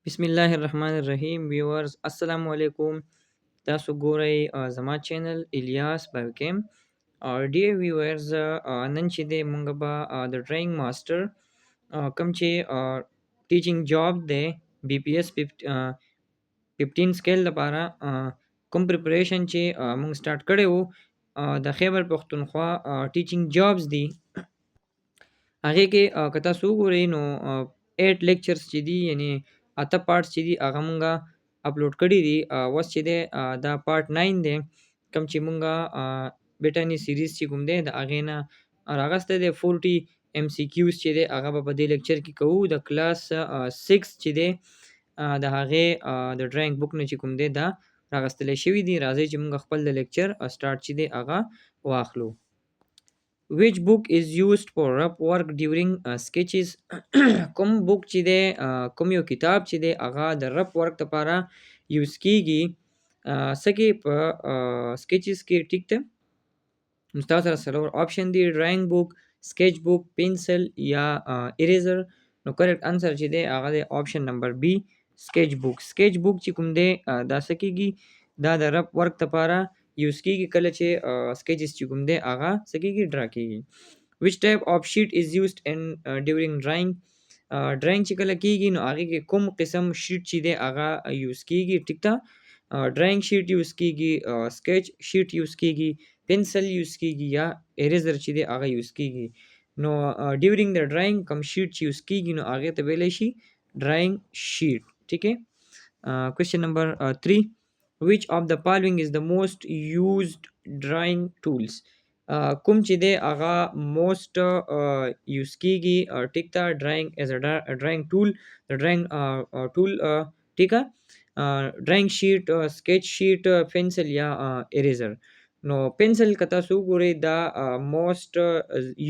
बिस्मिल्लाहिर्रहमानिर्रहीम व्यूअर्स अस्सलाम वालेकुम तासु ګورئ زما چینل الیاس بایوکیم او ډیر ویورز نن چې د مونږ به د ډرایینګ ماستر کوم چې ټیچینګ جاب دی بی پی ایس 15 سکیل لپاره کوم پریپریشن چې مونږ سٹارټ کړی وو د خیبر پختونخوا ټیچینګ جابز دی هغه کې که تاسو وګورئ نو 8 لیکچرز چې دي یعنی اته پارټس چې دي هغه مونږه اپلوډ کړي دي اوس چې دی دا پارټ 9 دی کوم چې مونږه بیټانی سیریز چې کوم دی د هغې نه راغستی دی 40 ایم سی کیوز چې دی هغه به په دې لیکچر کې کوو د کلاس 6 چې دی د هغې د ډرایینګ بک نه چې کوم دی دا راغستلی شوي دي راځئ چې مونږ خپل د لیکچر سټارټ چې دی هغه واخلو which book is used for rough work during sketches کوم بک چې دی کوم یو کتاب چې دی هغه د رف ورک لپاره یوز کیږي څه کې په سکیچز کې ټیک ده نو تاسو سره څلور آپشن دی ډرایینګ بک سکیچ بک پنسل یا اریزر نو کریکټ انسر چې دی هغه دی آپشن نمبر بی سکیچ بک چې کوم دی دا څه کیږي دا د رف ورک لپاره یوز کیږي کله چې سکیچز چې کوم دی هغه څه کیږي ډرا کیږي which type of sheet is used in during drawing ډرایینګ چې کله کیږي نو هغه کې کوم قسم شیټ چې دی هغه یوز کیږي ټیک ده ډرایینګ شیټ یوز کیږي سکیچ شیټ یوز کیږي پنسل یوز کیږي یا اریزر چې دی هغه یوز کیږي نو ډیورینګ د ډرایینګ کوم شیټ چې یوز کیږي نو هغه ته ویلی شي ډرایینګ شیټ ٹھیک ہے کوېسچن نمبر 3 which of the following is the most used drawing tools کوم چې دی هغه موسٹ یوز کیږي ټیک ده ډرایینګ ایز ا ډرایینګ ټول د ډرایینګ ټول ټیک ده ډرایینګ شیټ سکیچ شیټ پنسل یا اریزر نو پنسل که تاسو وګورئ دا موسٹ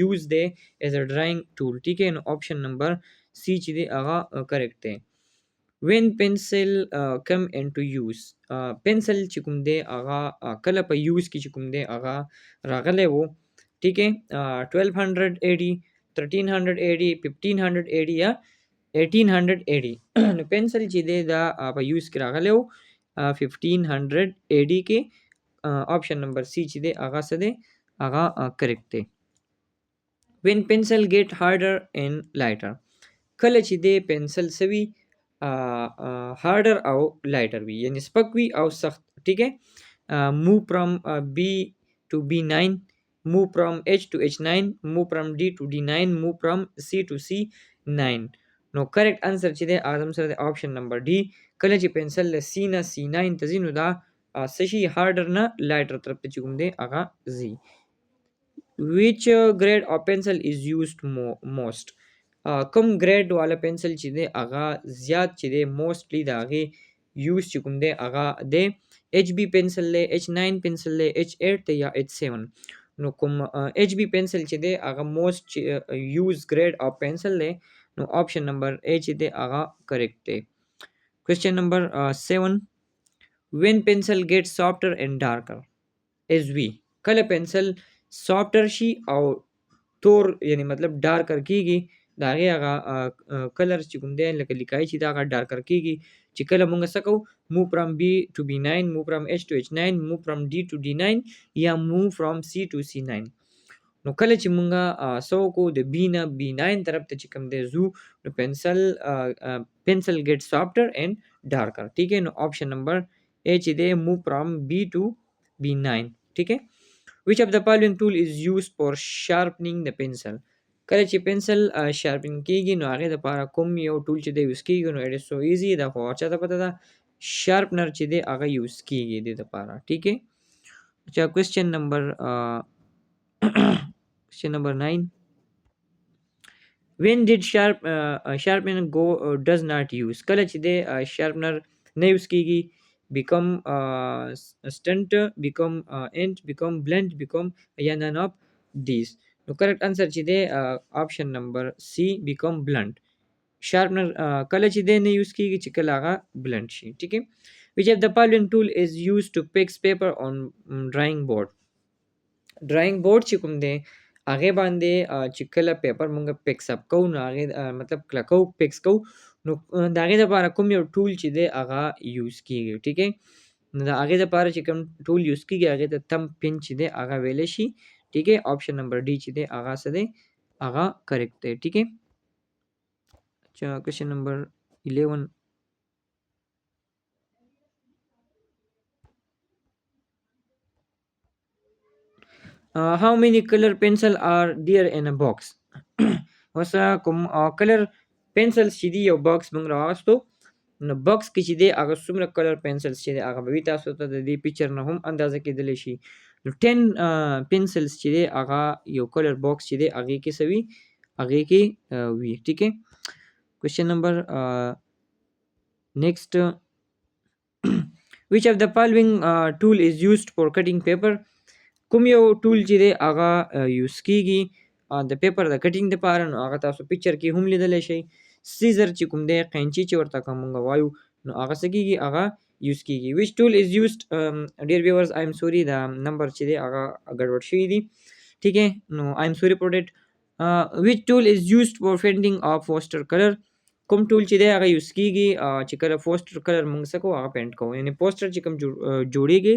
یوز دی ایز ا ډرایینګ ټول ټیک ہے نو آپشن نمبر سی چې دی هغه کریکټ دی when pencil come into use pencil چې کوم دی هغه کله په یوز کې چې کوم دی هغه راغلی وو ٹھیک ہے 1280 1380 1580 یا 1880 نو پنسل چې دی دا په یوز کې راغلی وو 1580 کې آپشن نمبر سی چې دی هغه څه دی هغه کریکټ دی when pencil get harder and lighter کله چې دی پنسل سوي harder او lighter وي یعنی سپک وي او سخت ٹھیک ہے move from B to B9 move from H to H9 move from D to D9 move from C to C9 نو کریکټ انسر چې دی اعظم سره د آپشن نمبر ډي کله چې پنسل له C نه C9 ته ځي نو دا څه شي harder نه lighter طرف ته چې کوم دی هغه ځي which grade of pencil is used most کوم ګریډ والا پنسل چې دی هغه زیات چې دی موسټلی د هغې یوز چې کوم دی هغه دی ایچ بی پنسل دی ایچ 9 پنسل دی ایچ 8 دی یا ایچ 7 نو کوم ایچ بی پنسل چې دی هغه موسٹ یوز ګریډ آف پنسل دی نو آپشن نمبر ا چې دی هغه کریکټ دی کوېسچن نمبر 7 when pencil gets softer and darker as we کله پنسل سافټر شي او تور یعنی مطلب ډارکر کیږي د هغې هغه کلر چې کوم دی لکه لیکای چې دا هغه ډارکر کیږي چې کله مونږ څه کوو move from B to B9 move from H to H9 move from D to D9 یا move from C to C9 نو کله چې مونږه څه وکړو د B نه B9 طرف ته چې کوم دی ځو نو pencil get softer and darker ٹھیک ہے نو آپشن نمبر ا چې دی move from B to B9 ٹھیک ہے which of the following tool is used for sharpening the pencil کله چې پنسل شارپن کیږي نو هغې دپاره کوم یو ټول چې دی یوز کیږي نو اټ از سو ایزي دا خو هر چاته پته ده شارپنر چې دی هغه یوز کیږي دې دپاره ٹھیک ہے اچھا کوېسچن نمبر 9 when did sharpener go does not use کله چې دی شارپنر نه یوز کیږي become stunt become end become blunt become یا none of these نو کریکټ انسر چې دی آپشن نمبر سی بیکم بلنٹ شارپنر کله چې دی نه یوز کیږي چې کله هغه بلنٹ شي ٹھیک ہے which of the following tool is used to fix paper on drawing board ډرایینګ بورډ چې کوم دی هغې باندې چې کله پیپر مونږ پکس اپ کوو نو هغې مطلب کلکو پکس کوو نو د هغې دپاره کوم یو ټول چې دی هغه یوز کېږي ټیک ہے. نو د هغې دپاره چې کوم ټول یوز کېږي هغې ته تم پن چې دی هغه ویلی شي ټیک ہے. آپشن نمبر ډي چې دی هغه څه دی هغه کریکټ دی ټیک ہے. اچھا کوېشن نمبر 11 how many color pencil are there in a box اوس کوم کلر پنسلز چې دی یو باکس موږ راواغستو نو باکس کې چې دی هغه څومره کلر پنسلز چې دی هغه به وي تاسو ته د دې پیکچر نه هم اندازه کېدلی شي. نو 10 پنسلز چې دی هغه یو کلر باکس چې دی هغې کې څه وي هغې کې وي ټیک ہے. کوېشن نمبر next which of the following tool is used for cutting paper کوم یو ټول چې دی هغه یوز کېږي د پیپر د کټینګ دپاره نو هغه تاسو پکچر کې هم لیدلی شئ. سیزر چې کوم دی قینچي چې ورته که مونږ وایو نو هغه څه کېږي هغه یوز کېږي. which tool is used dear viewers I am sorry د نمبر چې دی هغه ګډوډ شوي دي ټیک ہے. نو I am sorry for that. which tool is used for painting of poster color کوم ټول چې دی هغه یوز کېږي چې کله پوسټر کلر مونږ څه کوو هغه پینټ کوو یعنې پوسټر چې کوم جوړیږي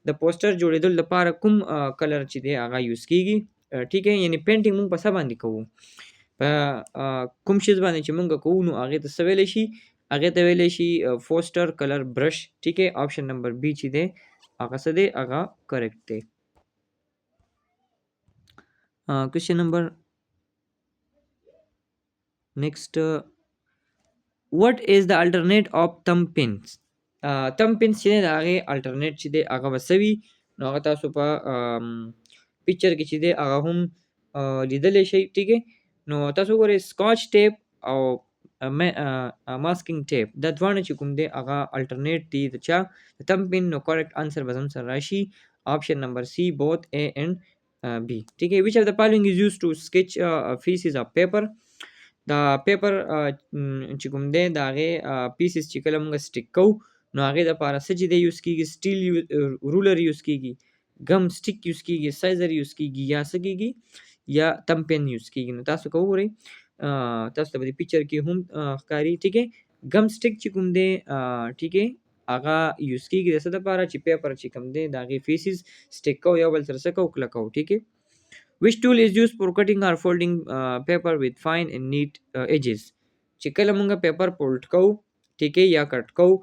د پوسټر جوړېدل لپاره کوم کلر چې دی هغه یوز کېږي ټیک ہے. یعنې پینټینګ مونږ په څه باندې کوو په کوم شیز باندې چې مونږ کوو نو هغې ته څه ویلی شي هغې ته ویلی شي پوسټر کلر برش ټیک ہے. آپشن نمبر بي چې دی هغه څه دی هغه کریکټ دی. کوېشن نمبر next what is the alternate of thumb pins thumb pins چې دی د هغې الټرنیټ چې دی هغه به څه وي نو هغه تاسو په پکچر کې چې دی هغه هم لیدلی شئ ټیک ہے. نو تاسو وګورئ سکاچ ټیپ او ماسکینګ ټیپ دا دواړه چې کوم دی هغه الټرنیټ دي د چا د تم پن نو کریکټ آنسر به زموږ سره راشي آپشن نمبر سی both A and B ټیک ہے. which of the following is used to sketch pieces of paper دا پیپر چې کوم دی د هغې پیسز چې کله مونږ سټیک کوو نو هغې دپاره څه چې دی یوز کېږي سټیل رولر یوز کېږي ګم سټیک یوز کېږي سایزر یوز کېږي یا څه کېږي یا تم پین یوز کېږي. نو تاسو که وګورئ تاسو ته به د پکچر کې هم ښکاري ټیک ہے. ګم سټیک چې کوم دی ټیک ہے هغه یوز کېږي د څه دپاره چې پیپر چې کوم دی د هغې فیسز سټیک کوو یو بل سره څه کوو کلکوو ټیک ہے. which tool is used for cutting or folding paper with fine and neat edges چې کله مونږ پیپر فولډ کوو ټیک ہے یا کټ کوو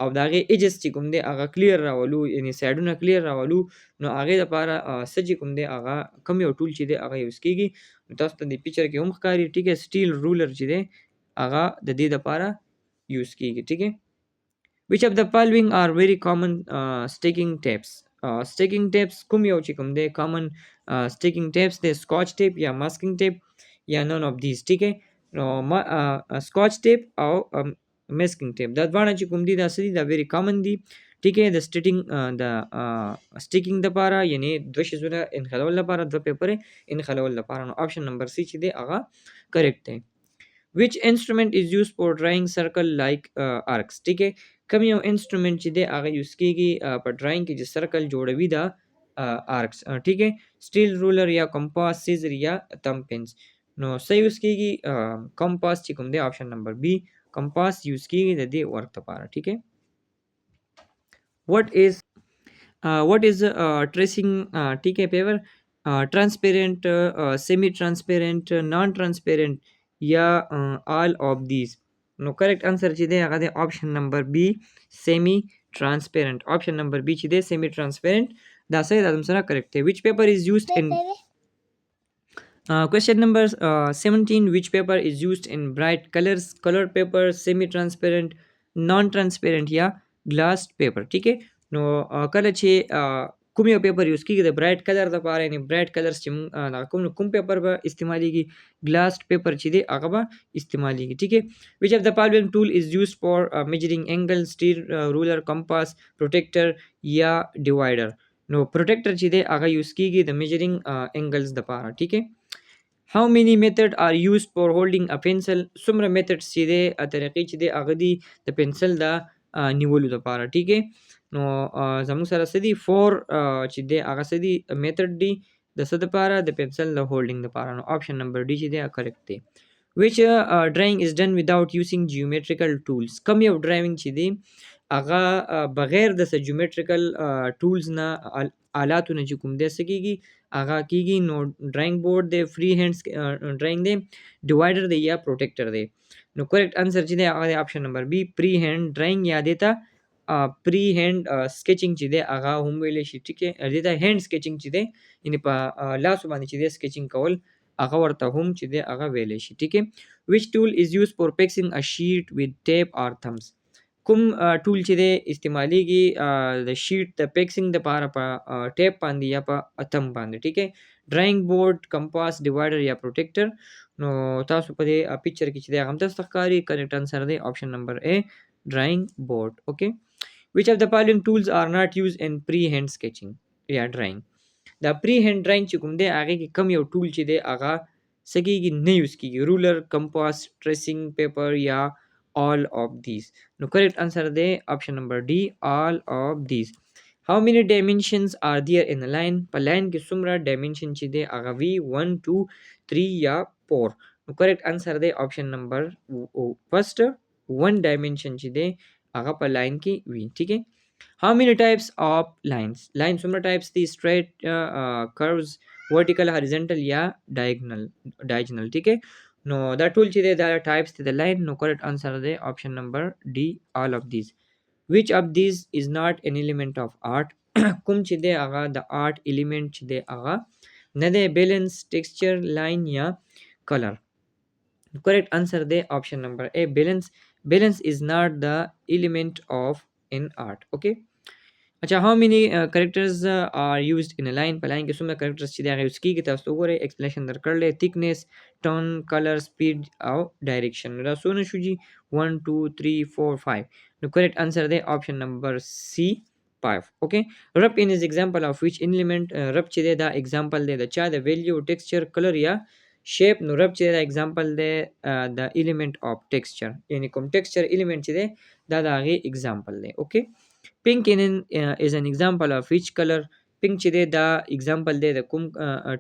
او د هغې ایجز چې کوم دی هغه کلیر راولو یعنې سایډونه کلیر راولو نو هغې دپاره څه چې کوم دی هغه کوم یو ټول چې دی هغه یوز کېږي نو تاسو ته د پکچر کې هم ښکاري ټیک ہے. سټیل رولر چې دی هغه د دې دپاره یوز کېږي ټیک ہے. which of the following are very common sticking tapes sticking tapes کوم یو چې کوم دی common sticking tapes دی scotch tape یا masking tape یا none of these ټیک ہے. نو scotch tape او masking tape دا دواړه چې کوم دي دا څه دي دا very common دي ټیک ہے. د sticking دپاره یعنې دوه شیزونه انخلول لپاره دوه پیپرې انخلول لپاره نو آپشن نمبر سی چې دی هغه کریکټ دی. which instrument is used for drawing circle like arcs ټیک ہے. کوم یو انسټرومنټ چې دی هغه یوز کېږي په ډرایینګ کې چې سرکل جوړوي دا آرکس ټیک ہے. سټیل رولر یا کمپاس سیزر یا تم پنس نو څه یوز کېږي کمپاس چې کوم دی آپشن نمبر بی کمپاس یوز کېږي د دې ورک لپاره ټیک ہے. what is tracing ټیک ہے پیپر transparent semi transparent non transparent یا all of these نو کریکټ آنسر چې دی هغه دی آپشن نمبر بی سیمی ټرانسپیرنٹ آپشن نمبر بی چې دی سیمی ټرانسپیرنٹ دا صحیح دا زموږ سره کریکټ دی. which paper is used in question number 17 which paper is used in bright colors color paper semi transparent non transparent یا glass paper ټیک ہے. نو کله چې کوم یو پیپر یوز کېږي د برایټ کلر دپاره یعنې برایټ کلرز چې کوم پیپر به استعمالیږي ګلاس پیپر چې دی هغه به استعمالیږي ټیک ہے. which of the following tool is used for measuring angle steel ruler compass protector یا divider نو پروټیکټر چې دی هغه یوز کېږي د میجرینګ انګلز دپاره ټیک ہے. how many method are used for holding a pencil څومره میتھډز چې دی طریقې چې دی هغه دي د پنسل د نیولو دپاره ټیک ہے. نو زموږ سره څه دي 4 چې دی هغه څه دي میتھډ دي د څه دپاره د پنسل د هولډینګ دپاره. نو آپشن نمبر ډي چې دی کریکټ دی. which drawing is done without using geometrical tools. کم یو ډرایوینګ چې دی هغه بغیر د جیومټریکل ټولز نه آلاتو نه چې کوم دی څه کېږي هغه کېږي. نو ډرایینګ بورډ دی، فری هینډ ډرایینګ دی، ډیوایډر دی یا پروټیکټر دی. نو کریکټ انسر چې دی هغه دی آپشن نمبر بی پری هینډ ډرایینګ یا دیتا پری هینډ سکیچینګ چې دی هغه هم ویلی شي. ټیک دی، دیتا هینډ سکیچینګ چې دی یعنې په لاسو باندې چې دی سکیچینګ کول هغه ورته هم چې دی هغه ویلی شي. ټیک دی. which tool is used for fixing a sheet with tape or thumbs. کوم ټول چې دی استعمالیږي د شیټ د پیکسینګ دپاره په ټیپ باندې یا په اتم باندې. ټیک دی. ډرایینګ بورډ، کمپاس، ډیوایډر یا پروټیکټر. نو تاسو په دې پکچر کې چې دی هغه هم تاسو ته ښکاري. کریکټ انسر دی آپشن نمبر اے ډرایینګ بورډ. اوکې. which of the following tools are not used in pre-hand sketching یا ډرایینګ. دا پری هینډ ډرایینګ چې کوم دی هغې کې کم یو ټول چې دی هغه څه کېږي نه یوز کېږي. رولر، کمپاس، ټریسینګ پیپر یا all of these. نو کریکټ انسر دی آپشن نمبر ډي all of these. how many dimensions are there in a line. په لاین کې څومره ډایمنشن چې دی هغه وي 1 2 3 یا 4. نو کریکټ انسر دی آپشن نمبر فرسٹ 1 ډایمنشن چې دی هغه په لاین کې وي. ٹھیک ہے. how many types of lines. لاین څومره ټایپس دي؟ straight, curves, vertical, horizontal یا diagonal. ٹھیک ہے. نو دا ټول چې دی دا ټایپس دي د لاین. نو کریکټ انسر دی آپشن نمبر ډي all of these. which of these is not an element of art. کوم چې دی هغه د آرټ الیمنٹ چې دی هغه نه دی؟ بیلنس، ټیکسچر، لاین یا کلر. کریکټ انسر دی آپشن نمبر اے بیلنس. بیلنس is not the element of in art. okay. اچھا how many characters are used in a line. په لاین کې څومره characters چې دی هغه یوز کېږي تاسو وګورئ. ایکسپلینیشن درکړلی thickness, tone, color, speed او direction. نو دا څونه شو جي 1 2 3 4 5. نو کریکټ انسر دی آپشن نمبر سی 5. اوکې. رب ان از example of which element. رب چې دی دا example دی د چا؟ د value, texture, color یا shape. نو رب چې دا example دی د element of texture یعنی کوم texture element چې دی دا د هغې example دی. اوکې. pink is an example of which color. pink چې دی دا example دی د کوم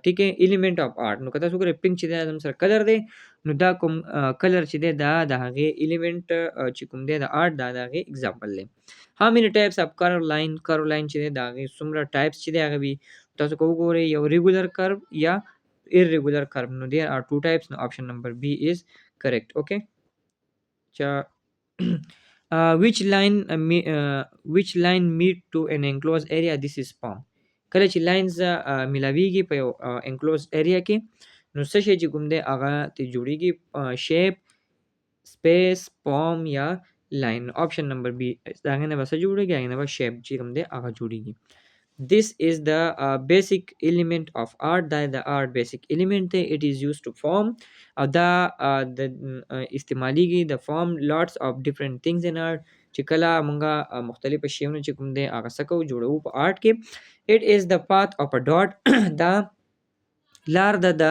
ټیک ہے element of art. نو که تاسو وګورئ pink چې دی دا سره کلر دی نو دا کوم کلر چې دی دا د هغې element چې کوم دی د art دا د هغې example دی. how many types of curve line. curve line چې دی د هغې څومره types چې دی هغه وي تاسو که وګورئ یو regular curve یا irregular curve. نو there are 2 types. نو option number B is correct. okay. which line meet to an enclosed area. this is palm. کله چې لاینز ملاویږي په یو enclosed area کې نو څه شی چې کوم دی هغه ته جوړیږي شیپ، سپیس، palm یا لاین. آپشن نمبر بی د هغې نه به څه جوړیږي؟ هغې نه به شیپ چې کوم دی هغه جوړیږي. this is the basic element of art. دا د art basic element دی. it is used to form او دا د استعمالیږي د form lots of different things in art چې کله مونږه مختلفه شیونه چې کوم دی هغه څه کوو جوړوو په آرټ کې. it is the path of a dot. دا لار ده د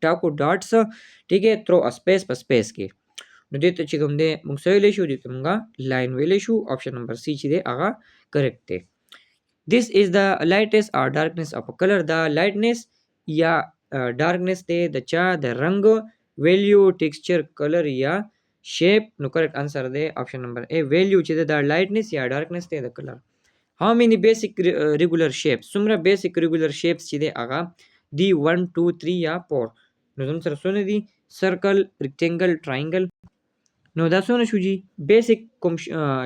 ټاکو ډاټس ټیک ہے through a space په space کې. نو دې ته چې کوم دی مونږ څه ویلی شو؟ دې ته مونږه لاین ویلی شو. آپشن نمبر سی چې دی هغه کریکټ دی. this is the lightness or darkness of a color. دا lightness یا darkness دی د چا؟ د رنګ، value, texture, color یا shape. نو کریکټ انسر دی آپشن نمبر اے value چې دا lightness یا darkness دی د color. how many basic regular shapes. څومره basic regular shapes چې دی هغه دی 1 2 3 یا 4. نو زموږ سره څونه دي؟ circle, rectangle, triangle. نو دا څونه شو جي؟ basic کوم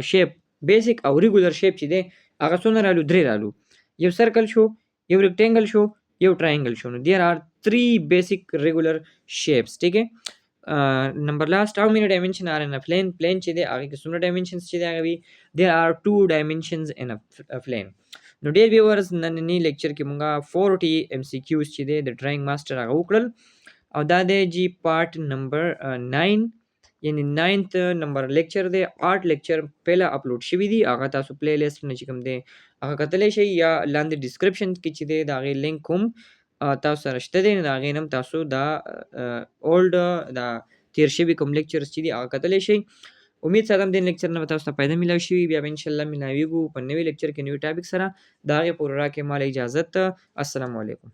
shape basic او regular shape چې دی هغه څونه رالو؟ 3 رالو. یو سرکل شو، یو ریکټینګل شو، یو ټرائنګل شو. نو there are 3 basic regular shapes. ٹھیک ہے. نمبر لاست how many dimension are in a plane. plane چې دی هغې کې څومره dimensions چې دی هغه وي there are 2 dimensions in a plane. نو ډېر viewers ننني لیکچر کې مونږه 40 MCQs چې دی د ډرایینګ ماسټر هغه وکړل او دا دی جي پارټ نمبر 9 یعنی 9th نمبر لیکچر دی. آرټ لیکچر پهله اپلوډ شوي دي هغه تاسو پلی لیسټ نه چې کوم دی هغه کتلی شئ یا لاندې ډسکرپشن کې چې دی د هغې لینک هم تاسو سره شته دی. د هغې نه هم تاسو دا اولډ دا تیر شوي کوم لیکچرز چې دي هغه کتلی شئ. امید ساتم دې لیکچر نه به تاسو ته فایده میلاو شوي. بیا به انشاءالله میلاویږو په نوي لیکچر کې نوي ټاپک سره. د هغې پورې راکړئ ماله اجازت. السلام علیکم.